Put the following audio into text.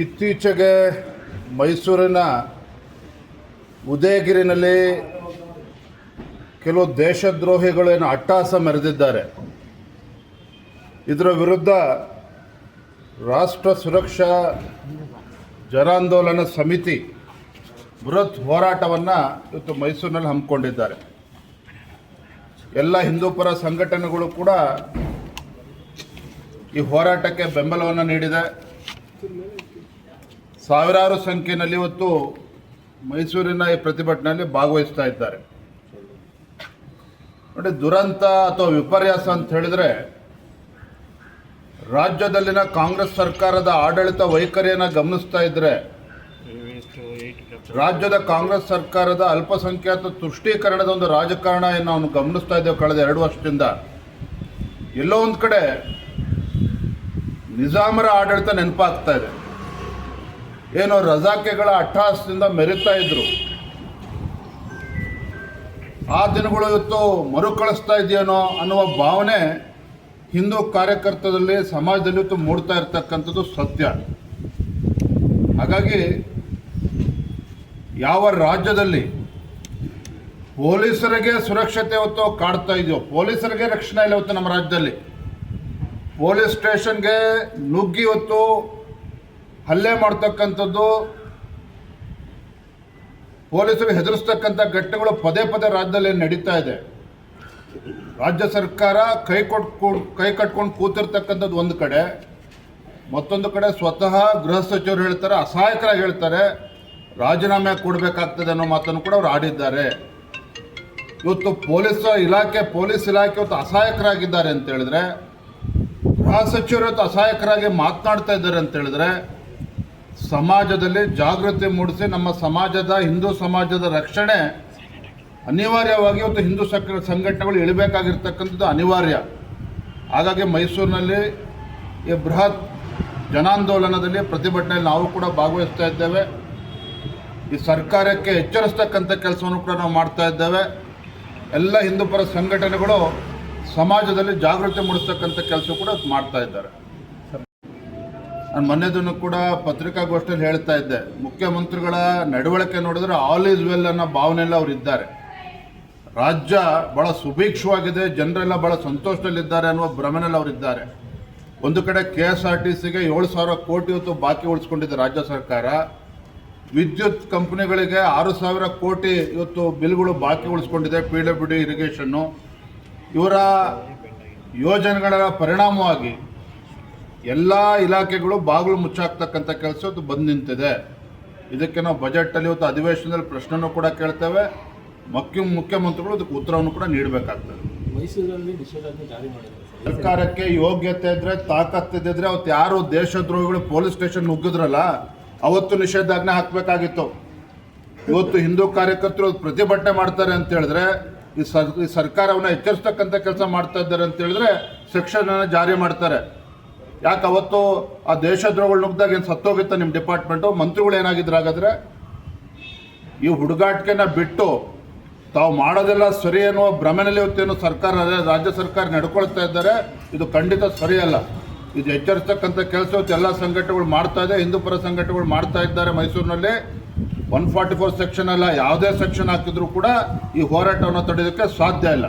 ಇತ್ತೀಚೆಗೆ ಮೈಸೂರಿನ ಉದಯಗಿರಿನಲ್ಲಿ ಕೆಲವು ದೇಶದ್ರೋಹಿಗಳೇನು ಅಟ್ಟಹಾಸ ಮೆರೆದಿದ್ದಾರೆ. ಇದರ ವಿರುದ್ಧ ರಾಷ್ಟ್ರ ಸುರಕ್ಷಾ ಜನಾಂದೋಲನ ಸಮಿತಿ ಬೃಹತ್ ಹೋರಾಟವನ್ನು ಇವತ್ತು ಮೈಸೂರಿನಲ್ಲಿ ಹಮ್ಮಿಕೊಂಡಿದ್ದಾರೆ. ಎಲ್ಲ ಹಿಂದೂಪರ ಸಂಘಟನೆಗಳು ಕೂಡ ಈ ಹೋರಾಟಕ್ಕೆ ಬೆಂಬಲವನ್ನು ನೀಡಿದೆ. ಸಾವಿರಾರು ಸಂಖ್ಯೆಯಲ್ಲಿ ಇವತ್ತು ಮೈಸೂರಿನ ಈ ಪ್ರತಿಭಟನೆಯಲ್ಲಿ ಭಾಗವಹಿಸ್ತಾ ಇದ್ದಾರೆ. ನೋಡಿ, ದುರಂತ ಅಥವಾ ವಿಪರ್ಯಾಸ ಅಂತ ಹೇಳಿದರೆ, ರಾಜ್ಯದಲ್ಲಿನ ಕಾಂಗ್ರೆಸ್ ಸರ್ಕಾರದ ಆಡಳಿತ ವೈಖರಿಯನ್ನು ಗಮನಿಸ್ತಾ ಇದ್ದರೆ, ರಾಜ್ಯದ ಕಾಂಗ್ರೆಸ್ ಸರ್ಕಾರದ ಅಲ್ಪಸಂಖ್ಯಾತ ತುಷ್ಟೀಕರಣದ ಒಂದು ರಾಜಕಾರಣ ಏನು ನಾವು ಗಮನಿಸ್ತಾ ಇದ್ದೇವೆ ಕಳೆದ 2 ವರ್ಷದಿಂದ. ಎಲ್ಲೋ ಒಂದು ಕಡೆ ನಿಜಾಮರ ಆಡಳಿತ ನೆನಪಾಗ್ತಾ ಇದೆ. ಏನೋ ರಜಾಕೆಗಳ ಅಟ್ಟಹಾಸದಿಂದ ಮೆರೀತಾ ಇದ್ರು. ಆ ದಿನಗಳು ಇವತ್ತು ಮರುಕಳಿಸ್ತಾ ಇದೆಯೇನೋ ಅನ್ನುವ ಭಾವನೆ ಹಿಂದೂ ಕಾರ್ಯಕರ್ತರಲ್ಲಿ, ಸಮಾಜದಲ್ಲಿ ಇವತ್ತು ಮೂಡ್ತಾ ಇರ್ತಕ್ಕಂಥದ್ದು ಸತ್ಯ. ಹಾಗಾಗಿ ಯಾವ ರಾಜ್ಯದಲ್ಲಿ ಪೊಲೀಸರಿಗೆ ಸುರಕ್ಷತೆ ಇವತ್ತು ಕಾಡ್ತಾ ಇದೆಯೋ, ಪೊಲೀಸರಿಗೆ ರಕ್ಷಣೆ ಇಲ್ಲ ಇವತ್ತು ನಮ್ಮ ರಾಜ್ಯದಲ್ಲಿ. ಪೊಲೀಸ್ ಸ್ಟೇಷನ್ಗೆ ನುಗ್ಗಿ ಇವತ್ತು ಹಲ್ಲೆ ಮಾಡ್ತಕ್ಕಂಥದ್ದು, ಪೊಲೀಸರು ಹೆದರಿಸ್ತಕ್ಕಂಥ ಘಟನೆಗಳು ಪದೇ ಪದೇ ರಾಜ್ಯದಲ್ಲಿ ನಡೀತಾ ಇದೆ. ರಾಜ್ಯ ಸರ್ಕಾರ ಕೈ ಕಟ್ಕೊಂಡು ಕೂತಿರ್ತಕ್ಕಂಥದ್ದು ಒಂದು ಕಡೆ, ಮತ್ತೊಂದು ಕಡೆ ಸ್ವತಃ ಗೃಹ ಸಚಿವರು ಹೇಳ್ತಾರೆ, ಅಸಹಾಯಕರಾಗಿ ಹೇಳ್ತಾರೆ, ರಾಜೀನಾಮೆ ಕೊಡಬೇಕಾಗ್ತದೆ ಅನ್ನೋ ಮಾತನ್ನು ಕೂಡ ಅವರು ಆಡಿದ್ದಾರೆ. ಇವತ್ತು ಪೊಲೀಸ್ ಇಲಾಖೆ ಇವತ್ತು ಅಸಹಾಯಕರಾಗಿದ್ದಾರೆ ಅಂತ ಹೇಳಿದ್ರೆ, ಗೃಹ ಸಚಿವರು ಇವತ್ತು ಅಸಹಾಯಕರಾಗಿ ಮಾತನಾಡ್ತಾ ಇದ್ದಾರೆ ಅಂತ ಹೇಳಿದ್ರೆ, ಸಮಾಜದಲ್ಲಿ ಜಾಗೃತಿ ಮೂಡಿಸಿ ನಮ್ಮ ಸಮಾಜದ, ಹಿಂದೂ ಸಮಾಜದ ರಕ್ಷಣೆ ಅನಿವಾರ್ಯವಾಗಿ ಇವತ್ತು ಹಿಂದೂ ಸಂಘಟನೆಗಳು ಇಳಬೇಕಾಗಿರ್ತಕ್ಕಂಥದ್ದು ಅನಿವಾರ್ಯ. ಹಾಗಾಗಿ ಮೈಸೂರಿನಲ್ಲಿ ಈ ಬೃಹತ್ ಜನಾಂದೋಲನದಲ್ಲಿ, ಪ್ರತಿಭಟನೆಯಲ್ಲಿ ನಾವು ಕೂಡ ಭಾಗವಹಿಸ್ತಾ ಇದ್ದೇವೆ. ಈ ಸರ್ಕಾರಕ್ಕೆ ಎಚ್ಚರಿಸ್ತಕ್ಕಂಥ ಕೆಲಸವನ್ನು ಕೂಡ ನಾವು ಮಾಡ್ತಾ ಇದ್ದೇವೆ. ಎಲ್ಲ ಹಿಂದೂಪರ ಸಂಘಟನೆಗಳು ಸಮಾಜದಲ್ಲಿ ಜಾಗೃತಿ ಮೂಡಿಸ್ತಕ್ಕಂಥ ಕೆಲಸ ಕೂಡ ಮಾಡ್ತಾ ಇದ್ದಾರೆ. ನಾನು ಮೊನ್ನೆದನ್ನು ಕೂಡ ಪತ್ರಿಕಾಗೋಷ್ಠಿಯಲ್ಲಿ ಹೇಳ್ತಾ ಇದ್ದೆ, ಮುಖ್ಯಮಂತ್ರಿಗಳ ನಡವಳಿಕೆ ನೋಡಿದ್ರೆ ಆಲ್ ಈಸ್ ವೆಲ್ ಅನ್ನೋ ಭಾವನೆಯಲ್ಲ ಅವರು ಇದ್ದಾರೆ. ರಾಜ್ಯ ಭಾಳ ಸುಭೀಕ್ಷವಾಗಿದೆ, ಜನರೆಲ್ಲ ಭಾಳ ಸಂತೋಷದಲ್ಲಿದ್ದಾರೆ ಅನ್ನುವ ಭ್ರಮೆನಲ್ಲಿ ಅವರಿದ್ದಾರೆ. ಒಂದು ಕಡೆ KSRTCಗೆ 7,000 ಕೋಟಿ ಇವತ್ತು ಬಾಕಿ ಉಳಿಸ್ಕೊಂಡಿದೆ ರಾಜ್ಯ ಸರ್ಕಾರ. ವಿದ್ಯುತ್ ಕಂಪನಿಗಳಿಗೆ 6,000 ಕೋಟಿ ಇವತ್ತು ಬಿಲ್ಗಳು ಬಾಕಿ ಉಳಿಸ್ಕೊಂಡಿದೆ, PWD ಇರಿಗೇಷನ್ನು. ಇವರ ಯೋಜನೆಗಳ ಪರಿಣಾಮವಾಗಿ ಎಲ್ಲ ಇಲಾಖೆಗಳು ಬಾಗಿಲು ಮುಚ್ಚಾಕ್ತಕ್ಕಂಥ ಕೆಲಸ ಇವತ್ತು ಬಂದು ನಿಂತಿದೆ. ಇದಕ್ಕೆ ನಾವು ಬಜೆಟಲ್ಲಿ ಇವತ್ತು ಅಧಿವೇಶನದಲ್ಲಿ ಪ್ರಶ್ನೆನೂ ಕೂಡ ಕೇಳ್ತೇವೆ. ಮುಖ್ಯಮಂತ್ರಿಗಳು ಇದಕ್ಕೆ ಉತ್ತರವನ್ನು ಕೂಡ ನೀಡಬೇಕಾಗ್ತದೆ. ಮೈಸೂರಲ್ಲಿ ನಿಷೇಧಾಜ್ಞೆ ಜಾರಿ ಮಾಡಿದ್ದಾರೆ. ಸರ್ಕಾರಕ್ಕೆ ಯೋಗ್ಯತೆ ಇದ್ದರೆ, ತಾಕತ್ತಿದ್ದರೆ, ಅವತ್ತು ಯಾರು ದೇಶದ್ರೋಹಿಗಳು ಪೊಲೀಸ್ ಸ್ಟೇಷನ್ ನುಗ್ಗಿದ್ರಲ್ಲ, ಅವತ್ತು ನಿಷೇಧಾಜ್ಞೆ ಹಾಕಬೇಕಾಗಿತ್ತು. ಇವತ್ತು ಹಿಂದೂ ಕಾರ್ಯಕರ್ತರು ಪ್ರತಿಭಟನೆ ಮಾಡ್ತಾರೆ ಅಂತ ಹೇಳಿದ್ರೆ, ಈ ಸರ್ಕಾರವನ್ನು ಎಚ್ಚರಿಸ್ತಕ್ಕಂಥ ಕೆಲಸ ಮಾಡ್ತಾ ಇದ್ದಾರೆ ಅಂತ ಹೇಳಿದ್ರೆ ಸೆಕ್ಷನ್ ಜಾರಿ ಮಾಡ್ತಾರೆ. ಯಾಕೆ ಅವತ್ತು ಆ ದೇಶದ್ರೋಹಗಳು ನುಗ್ಗಿದಾಗ ಏನು ಸತ್ತೋಗಿತ್ತ ನಿಮ್ಮ ಡಿಪಾರ್ಟ್ಮೆಂಟು? ಮಂತ್ರಿಗಳು ಏನಾಗಿದ್ರು? ಹಾಗಾದರೆ ಈ ಹುಡುಗಾಟಿಕೆನ ಬಿಟ್ಟು ತಾವು ಮಾಡೋದೆಲ್ಲ ಸರಿ ಅನ್ನುವ ಭ್ರಮೆನಲ್ಲಿ ಇವತ್ತೇನು ಸರ್ಕಾರ, ರಾಜ್ಯ ಸರ್ಕಾರ ನಡ್ಕೊಳ್ತಾ ಇದ್ದಾರೆ. ಇದು ಖಂಡಿತ ಸರಿಯಲ್ಲ. ಇದು ಎಚ್ಚರಿಸ್ತಕ್ಕಂಥ ಕೆಲಸ ಇವತ್ತು ಎಲ್ಲ ಸಂಘಟನೆಗಳು ಮಾಡ್ತಾ ಇದೆ, ಹಿಂದೂಪರ ಸಂಘಟನೆಗಳು ಮಾಡ್ತಾ ಇದ್ದಾರೆ. ಮೈಸೂರಿನಲ್ಲಿ 144 ಸೆಕ್ಷನ್ ಅಲ್ಲ, ಯಾವುದೇ ಸೆಕ್ಷನ್ ಹಾಕಿದ್ರೂ ಕೂಡ ಈ ಹೋರಾಟವನ್ನು ತಡೆಯೋದಕ್ಕೆ ಸಾಧ್ಯ ಇಲ್ಲ.